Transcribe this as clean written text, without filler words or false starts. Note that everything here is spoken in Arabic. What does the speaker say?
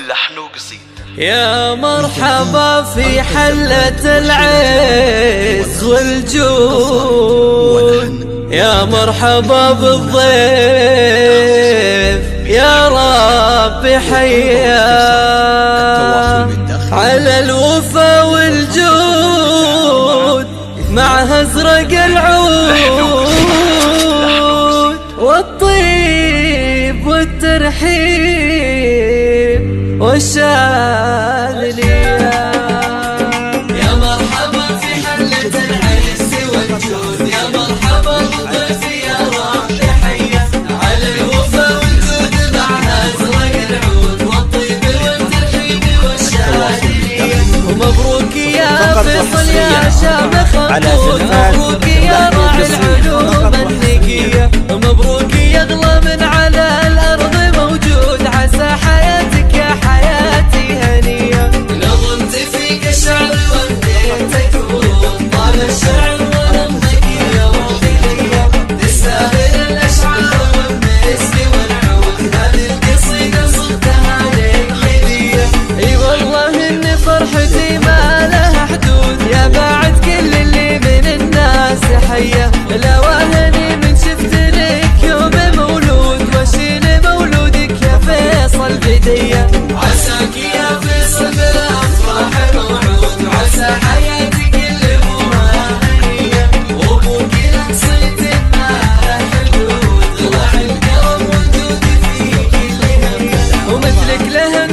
لحن وقصيدة. يا مرحبا في حلة العز والجود، يا مرحبا بالضيف يا رب حياه على الوفا والجود مع هزرق العود والطيب والترحيب والشاذلية. يا مرحبا في حلة العز والجود، يا مرحبا بالضيف يا رب حيه على الوفا والجود مع هزرق العود والطيب والترحيب والشاذلية. ومبروك يا فيصل يا شامخ الخطوط، مبروك يا راعي العلوم النقية، مبروك يا اغلى من على الارض موجود، عسى حياتك يا حياتي هنية. نظمت فيك الشعر وبديت تكون طال الشعر ونظمك يا وطنية، تستاهل الاشعار والمثل والعود، هذه القصيدة صدتها لك هدية. اي والله ان فرحتي ما لها حدود، يا بعد كل اللي من الناس حيه، لا وهني من شفت لك يوم مولود، واشيل مولودك يا فيصل بديه. عساك يا فيصل بالافراح موعود، وعسى حياتك اللي همها هنيه، وابوك لنصيت ما له حدود، ضلع الكرم والجود في كل هم، ومثلك لهن